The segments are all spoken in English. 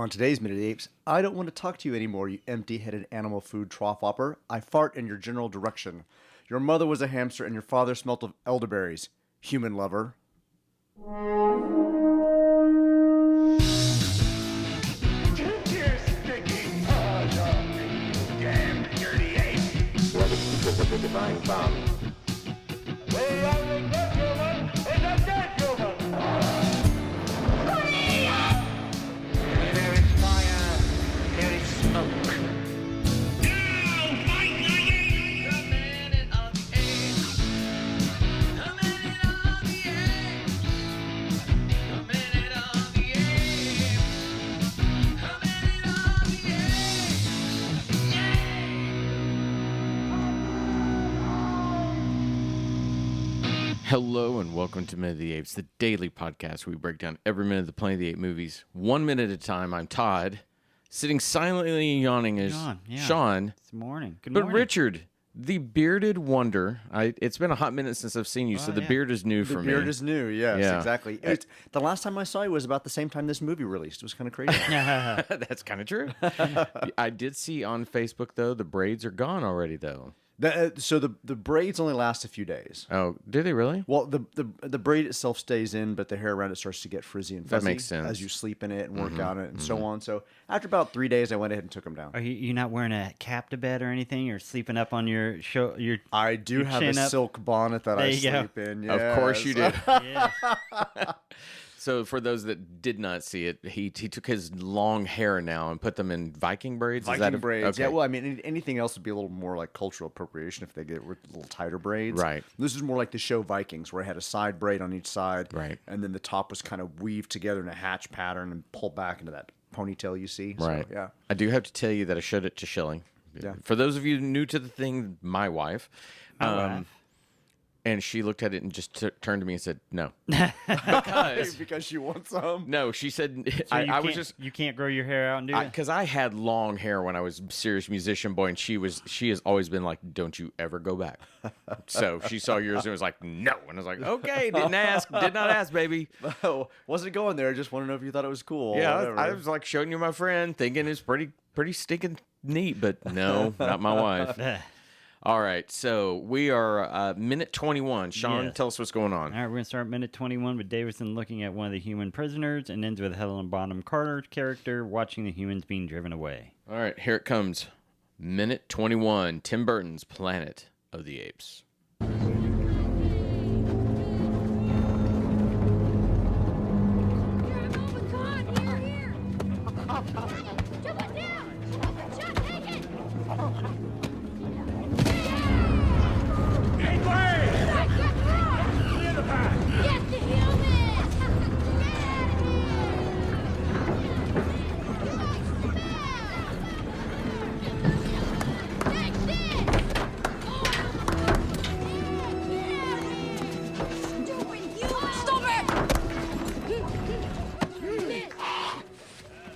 On today's Minute Apes, I don't want to talk to you anymore, you empty-headed animal food trough hopper. I fart in your general direction. Your mother was a hamster and your father smelt of elderberries. Human lover. Divine bomb. The only good human is a dead human. There is fire, there is smoke. Now fight the apes! The minute of the apes. The minute of the apes. The minute of the apes. The minute of the apes. Hello and welcome to Minute of the Apes, the daily podcast where we break down every minute of the Planet of the Apes movies, 1 minute at a time. I'm Todd, sitting silently yawning as Sean. It's morning. Good But morning. Richard, the bearded wonder, it's been a hot minute since I've seen you, so the beard is new for me. The beard is new, yes, Yeah. exactly. The last time I saw you was about the same time this movie released. It was kind of crazy. That's kind of true. I did see on Facebook, though, the braids are gone already, though. So the braids only last a few days. Oh, did they really? Well, the braid itself stays in, but the hair around it starts to get frizzy and fuzzy. That makes sense. As you sleep in it and work out it and so on. So after about 3 days, I went ahead and took them down. Are you not wearing a cap to bed or anything? Or sleeping up on your show? I do have a chin up? silk bonnet that There I you go. sleep in. Of course you yes. did. Yeah. So for those that did not see it, he took his long hair now and put them in Viking braids. Viking braids. Okay. Yeah, well, I mean, anything else would be a little more like cultural appropriation if they get with little tighter braids. Right. This is more like the show Vikings, where it had a side braid on each side. Right. And then the top was kind of weaved together in a hatch pattern and pulled back into that ponytail you see. Right. So, yeah. I do have to tell you that I showed it to Shilling. Yeah. For those of you new to the thing, my wife. And she looked at it and just turned to me and said, "No," Because she wants some. no. She said, So "I was just you can't grow your hair out and do it. because I had long hair when I was a serious musician boy, and she has always been like, don't you ever go back." So she saw yours and was like, "No," and I was like, "Okay, did not ask, baby." Wasn't going there. Just want to know if you thought it was cool. Yeah, whatever. I was like showing you my friend, thinking it's pretty stinking neat, but no, not my wife. All right, so we are minute 21. Sean, Yes. tell us what's going on. All right, we're going to start minute 21 with Davison looking at one of the human prisoners and ends with Helena Bonham Carter's character watching the humans being driven away. All right, here it comes. Minute 21, Tim Burton's Planet of the Apes.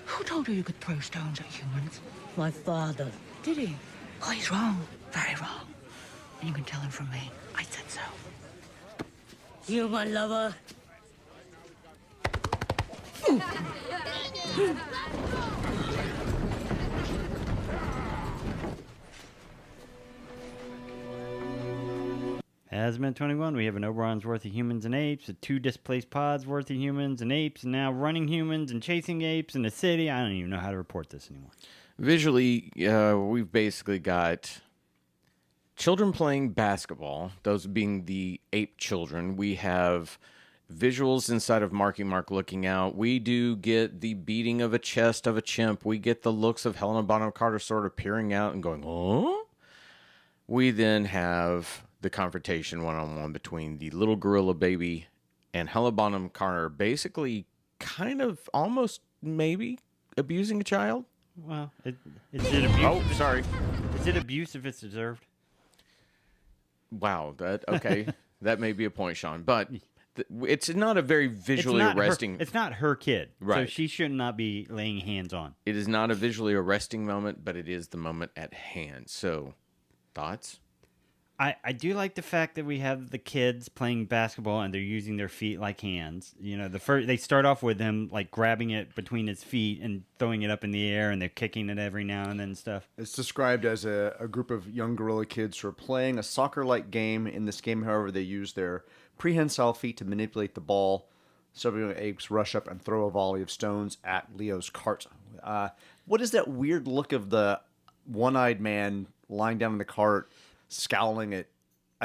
Who told you you could throw stones at humans? My father. Did he? Oh, he's wrong. Very wrong. And you can tell him from me. I said so. Human lover. As minute 21, we have an Oberon's worth of humans and apes, a 2 displaced pods worth of humans and apes, and now running humans and chasing apes in a city. I don't even know how to report this anymore. Visually, we've basically got children playing basketball, those being the ape children. We have visuals inside of Marky Mark looking out. We do get the beating of a chest of a chimp. We get the looks of Helena Bonham Carter sort of peering out and going, "Oh." We then have the confrontation one-on-one between the little gorilla baby and Helena Bonham Carter, basically kind of almost maybe abusing a child. Well, is it abuse? Oh, sorry. Is it abuse if it's deserved? Wow, okay. That may be a point, Sean, but it's not a very visually arresting. It's not her kid, so Right. she should not be laying hands on. It is not a visually arresting moment, but it is the moment at hand. So, thoughts? I do like the fact that we have the kids playing basketball and they're using their feet like hands. You know, they start off with him like grabbing it between his feet and throwing it up in the air, and they're kicking it every now and then and stuff. It's described as a group of young gorilla kids who are playing a soccer-like game. In this game, however, they use their prehensile feet to manipulate the ball. Several young apes rush up and throw a volley of stones at Leo's cart. What is that weird look of the one-eyed man lying down in the cart, scowling at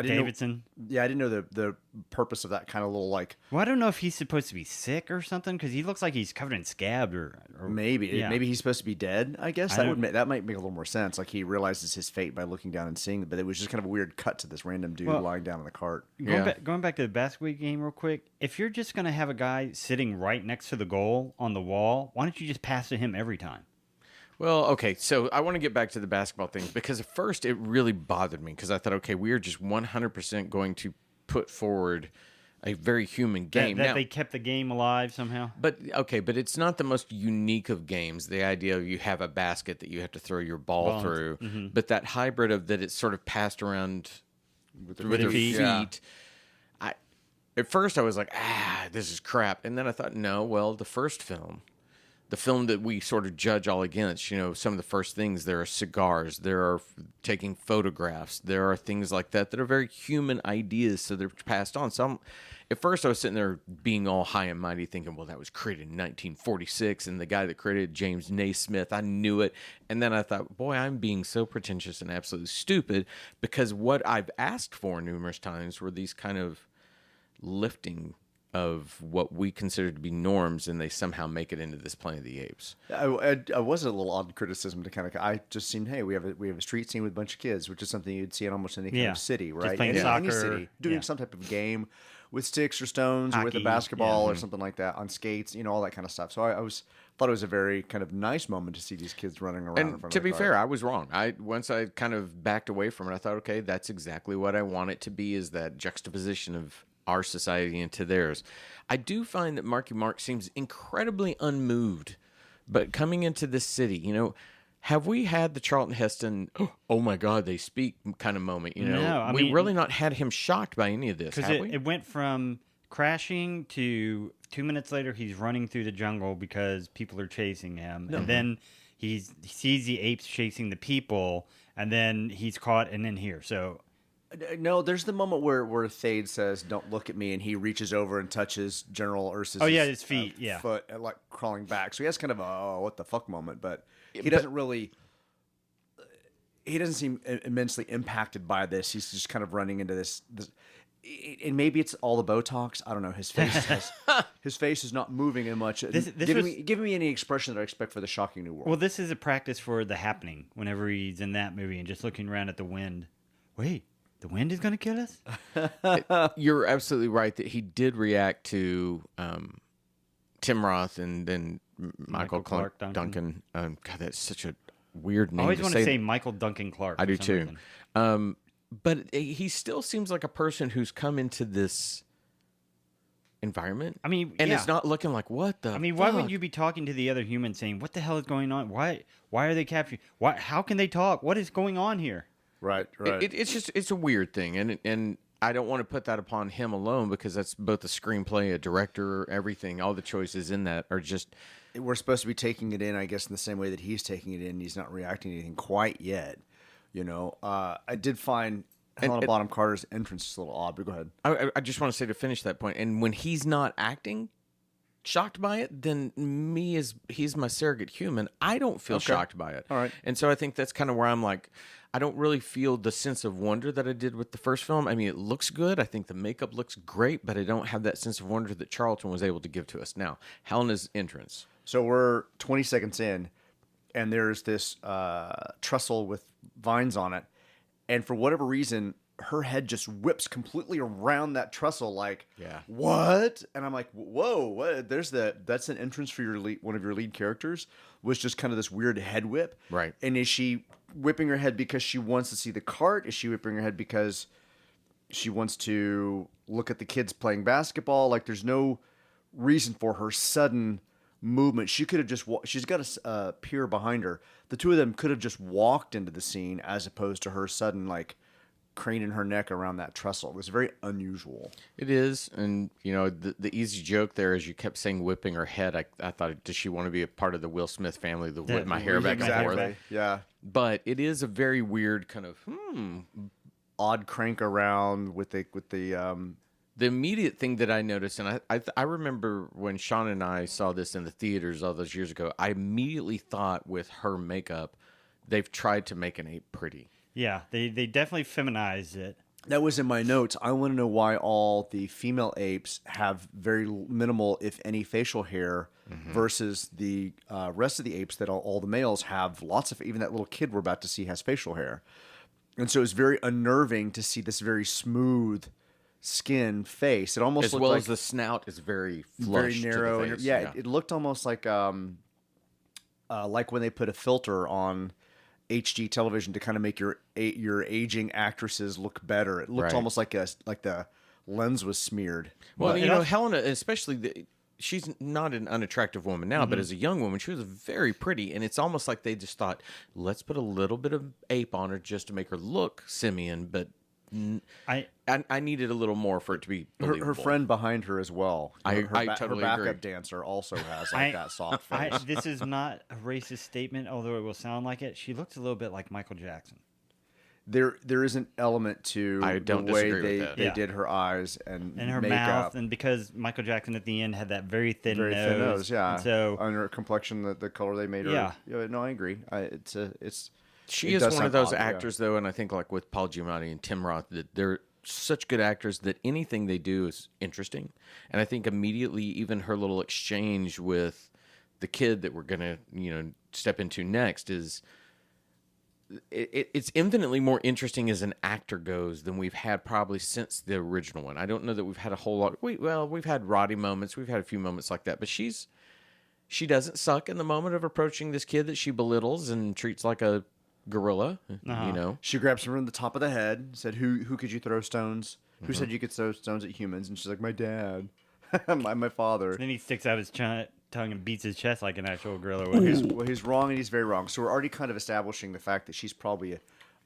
Davidson. I didn't know the purpose of that kind of little like. Well, I don't know if he's supposed to be sick or something because he looks like he's covered in scab or Maybe yeah. maybe he's supposed to be dead. I guess I that might make a little more sense. Like he realizes his fate by looking down and seeing it, but it was just kind of a weird cut to this random dude lying down in the cart. Going back to the basketball game real quick, if you're just going to have a guy sitting right next to the goal on the wall, why don't you just pass to him every time? Well, okay, so I want to get back to the basketball thing because at first it really bothered me because I thought, okay, we are just 100% going to put forward a very human game. That now, they kept the game alive somehow? but it's not the most unique of games. The idea of you have a basket that you have to throw your ball through, but that hybrid of that it's sort of passed around with your feet. Yeah. At first I was like, this is crap. And then I thought, no, well, the film that we sort of judge all against, you know, some of the first things, there are cigars, there are taking photographs, there are things like that are very human ideas, so they're passed on. So at first I was sitting there being all high and mighty thinking, well, that was created in 1946, and the guy that created James Naismith, I knew it. And then I thought, boy, I'm being so pretentious and absolutely stupid because what I've asked for numerous times were these kind of lifting of what we consider to be norms, and they somehow make it into this Planet of the Apes. I was a little odd criticism to kind of. I just seen, hey, we have a street scene with a bunch of kids, which is something you'd see in almost any kind of city, right? playing Any soccer, city doing some type of game with sticks or stones or with a Hockey, basketball or something like that on skates, you know, all that kind of stuff. So I thought it was a very kind of nice moment to see these kids running around. In front And of to the be car. fair, I was wrong. Once I kind of backed away from it, I thought, okay, that's exactly what I want it to be, is that juxtaposition of our society into theirs. I do find that Marky Mark seems incredibly unmoved, but coming into this city, you know, have we had the Charlton Heston, oh my God, they speak kind of moment? You know, No, I we mean, really not had him shocked by any of this, Because have we? it went from crashing to 2 minutes later he's running through the jungle because people are chasing him, and then he sees the apes chasing the people, and then he's caught, and then here. So No, there's the moment where Thade says, "Don't look at me," and he reaches over and touches General Ursus. his feet, foot, like crawling back. So he has kind of a what the fuck moment, but he doesn't really. He doesn't seem immensely impacted by this. He's just kind of running into this and maybe it's all the Botox. I don't know. His face is not moving in much. Giving me any expression that I expect for the Shocking New World. Well, this is a practice for The Happening. Whenever he's in that movie and just looking around at the wind. Wait. The wind is going to kill us? You're absolutely right that he did react to Tim Roth and then Michael Clark Duncan. God, that's such a weird name. I always want to say that. Michael Duncan Clark. I do too. But he still seems like a person who's come into this environment. I mean, and yeah. it's not looking like, what the why fuck? wouldn't you be talking to the other humans saying, what the hell is going on? Why are they capturing? How can they talk? What is going on here? Right. It's a weird thing, and I don't want to put that upon him alone because that's both a screenplay, a director, everything. All the choices in that are just. We're supposed to be taking it in, I guess, in the same way that he's taking it in. He's not reacting to anything quite yet. You know, I did find Helena Bonham Carter's entrance is a little odd, but go ahead. I just want to say to finish that point, and when he's not acting shocked by it, then he's my surrogate human. I don't feel shocked by it. All right. And so I think that's kind of where I'm like, I don't really feel the sense of wonder that I did with the first film. I mean, it looks good. I think the makeup looks great, but I don't have that sense of wonder that Charlton was able to give to us. Now, Helena's entrance. So we're 20 seconds in, and there's this trestle with vines on it, and for whatever reason, her head just whips completely around that trestle. Like, what? And I'm like, whoa, what? That's an entrance for one of your lead characters. Was just kind of this weird head whip, right? And is she whipping her head because she wants to see the cart? Is she whipping her head because she wants to look at the kids playing basketball? Like, there's no reason for her sudden movement. She could have just she's got a pier behind her. The two of them could have just walked into the scene as opposed to her sudden like craning her neck around that trestle. It was very unusual. It is, and the easy joke there is you kept saying whipping her head. I thought, does she want to be a part of the Will Smith family that whip my hair back and forth? Yeah. But it is a very weird kind of Odd crank around with the The immediate thing that I noticed, and I remember when Sean and I saw this in the theaters all those years ago, I immediately thought with her makeup, they've tried to make an ape pretty. Yeah, they definitely feminized it. That was in my notes. I want to know why all the female apes have very minimal, if any, facial hair versus the rest of the apes that all the males have lots of. Even that little kid we're about to see has facial hair. And so it's very unnerving to see this very smooth skin face. It almost as looked well like as the snout is very flush, very narrow. to the face. Yeah, it looked almost like when they put a filter on HD television to kind of make your aging actresses look better. It looked Right. almost like the lens was smeared. Well, But- Helena, especially, she's not an unattractive woman now, but as a young woman, she was very pretty. And it's almost like they just thought, let's put a little bit of ape on her just to make her look simian. But I needed a little more for it to be believable. her friend behind her as well. I her totally backup agree. dancer also has like that soft face. This is not a racist statement, although it will sound like it. She looks a little bit like Michael Jackson. There is an element to I don't the way disagree with that. they Yeah. did her eyes and her makeup. mouth, and because Michael Jackson at the end had that very thin Very nose. thin nose, yeah. And so on her complexion, the color they made her. Yeah. No, I agree. She it is does one of sound those odd, yeah. actors, though, and I think like with Paul Giamatti and Tim Roth, that they're such good actors that anything they do is interesting. And I think immediately, even her little exchange with the kid that we're gonna, step into next is it's infinitely more interesting as an actor goes than we've had probably since the original one. I don't know that we've had a whole lot. We've had Roddy moments, we've had a few moments like that, but she doesn't suck in the moment of approaching this kid that she belittles and treats like a gorilla. She grabs him from the top of the head, said, "Who could you throw stones? Who said you could throw stones at humans?" And she's like, "My dad, my father." then he sticks out his tongue and beats his chest like an actual gorilla Well, would. he's wrong and he's very wrong. So we're already kind of establishing the fact that she's probably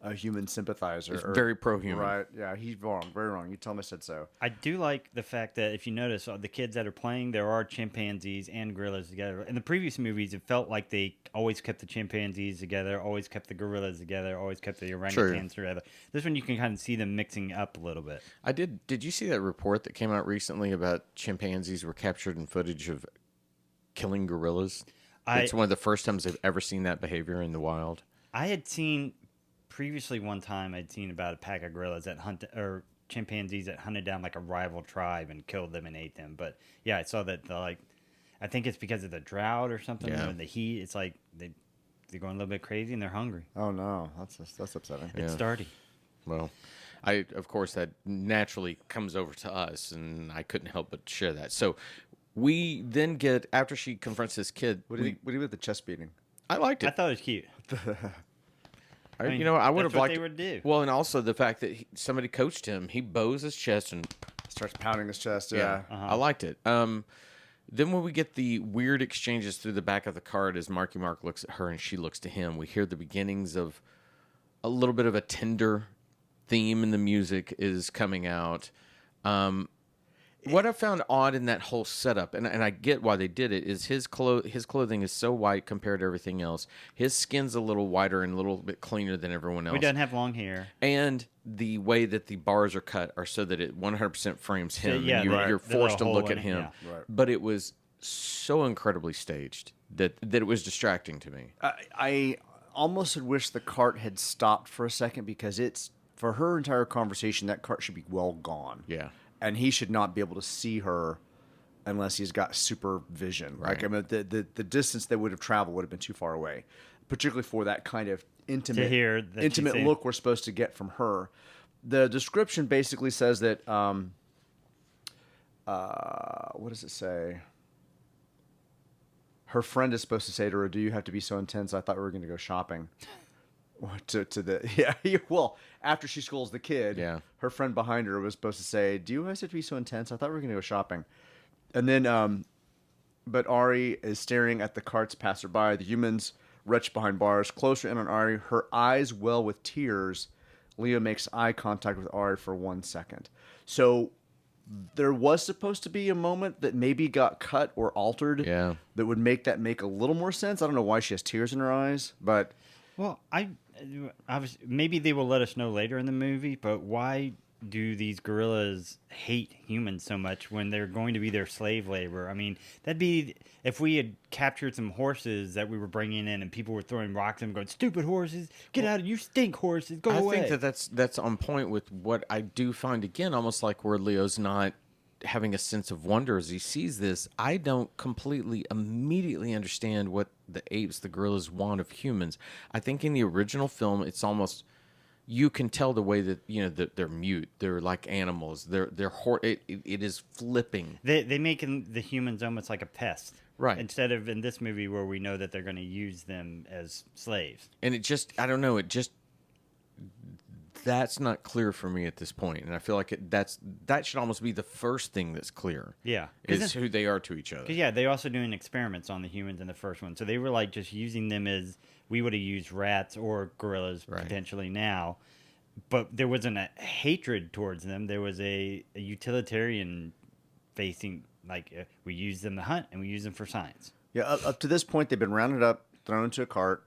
a human sympathizer. He's very pro-human. Right, yeah, he's wrong, very wrong. You tell him I said so. I do like the fact that if you notice, the kids that are playing, there are chimpanzees and gorillas together. In the previous movies, it felt like they always kept the chimpanzees together, always kept the gorillas together, always kept the orangutans together. This one, you can kind of see them mixing up a little bit. I did. Did you see that report that came out recently about chimpanzees were captured in footage of killing gorillas? It's one of the first times they've ever seen that behavior in the wild. I had seen previously one time I'd seen about a pack of gorillas that or chimpanzees that hunted down like a rival tribe and killed them and ate them. But yeah, I saw that I think it's because of the drought or something. Yeah. Or the heat. It's like they're going a little bit crazy and they're hungry. Oh no, that's upsetting. It's starty. Well, of course, that naturally comes over to us, and I couldn't help but share that. So we then get, after she confronts this kid, What do you do with the chest beating? I liked I it. thought it was cute. I mean, I would have that's what liked they would do. Well, and also the fact that somebody coached him. He bows his chest and Starts pounding his chest. Yeah. I liked it. Then when we get the weird exchanges through the back of the card as Marky Mark looks at her and she looks to him, we hear the beginnings of a little bit of a tender theme in the music is coming out. What I found odd in that whole setup, and I get why they did it, is his clothing is so white compared to everything else. His skin's a little whiter and a little bit cleaner than everyone else. He doesn't have long hair. And the way that the bars are cut are so that it 100% frames him. yeah, and you're the forced to little look hole at in it, him. yeah. Right. But it was so incredibly staged that it was distracting to me. I almost would wish the cart had stopped for a second because for her entire conversation, that cart should be well gone. Yeah. And he should not be able to see her unless he's got supervision. Right. Like, I mean, the distance they would have traveled would have been too far away, particularly for that kind of intimate hear that she's intimate saying- look we're supposed to get from her. The description basically says that, what does it say? Her friend is supposed to say to her, "Do you have to be so intense? I thought we were going to go shopping." Well, after she scolds the kid, Yeah. her friend behind her was supposed to say, "Do you guys have to be so intense? I thought we were going to go shopping." And then, but Ari is staring at the carts passer by. The humans retch behind bars, closer in on Ari. Her eyes well with tears, Leo makes eye contact with Ari for 1 second. So there was supposed to be a moment that maybe got cut or altered that would make that make a little more sense. I don't know why she has tears in her eyes, but... Well, obviously, maybe they will let us know later in the movie, but why do these gorillas hate humans so much when they're going to be their slave labor? I mean, that'd be if we had captured some horses that we were bringing in and people were throwing rocks at them going, stupid horses, get out of you stink horses, go away. I think that's on point with what I do find, again, almost like where Leo's not having a sense of wonder as he sees this. I don't completely immediately understand what the apes, the gorillas, want of humans. I think in the original film, it's almost... You can tell the way that, you know, that they're mute. They're like animals. It is flipping. They make the humans almost like a pest. Right. Instead of in this movie where we know that they're going to use them as slaves. And it just, I don't know, that's not clear for me at this point. And I feel like that should almost be the first thing that's clear. Yeah. Is who they are to each other. Yeah, they're also doing experiments on the humans in the first one. So they were like just using them as we would have used rats or gorillas potentially now. But there wasn't a hatred towards them. There was a utilitarian facing, like we use them to hunt and we use them for science. Yeah, up to this point, they've been rounded up, thrown into a cart,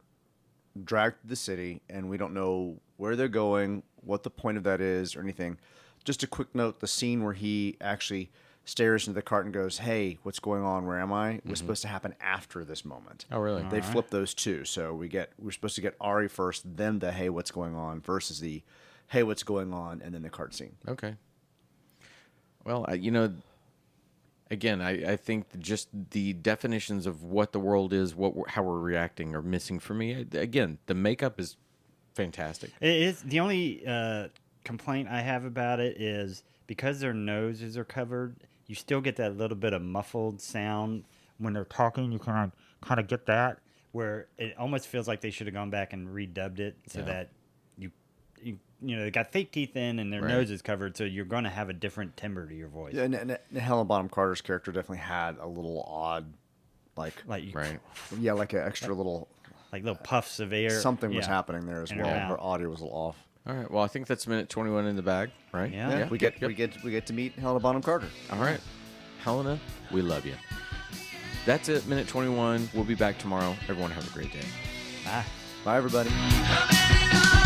dragged to the city, and we don't know where they're going, what the point of that is, or anything. Just a quick note, the scene where he actually stares into the cart and goes, hey, what's going on? Where am I? Was supposed to happen after this moment. Oh, really? They flipped those two. So we're supposed to get Ari first, then the hey, what's going on, versus the hey, what's going on, and then the cart scene. Okay. Well, again, I think just the definitions of what the world is, how we're reacting are missing for me. Again, the makeup is fantastic. It is. The only complaint I have about it is because their noses are covered, you still get that little bit of muffled sound when they're talking. You kind of get that where it almost feels like they should have gone back and redubbed it so that you know, they got fake teeth in and their nose is covered, so you're going to have a different timbre to your voice. Yeah, and Helena Bonham Carter's character definitely had a little odd, like an extra little, like little puffs of air. Something was happening there as in well. her mouth. Her audio was a little off. All right. Well, I think that's minute 21 in the bag, right? Yeah. We get to meet Helena Bonham Carter. All right. Helena, we love you. That's it, minute 21. We'll be back tomorrow. Everyone have a great day. Bye. Bye, everybody. Coming on.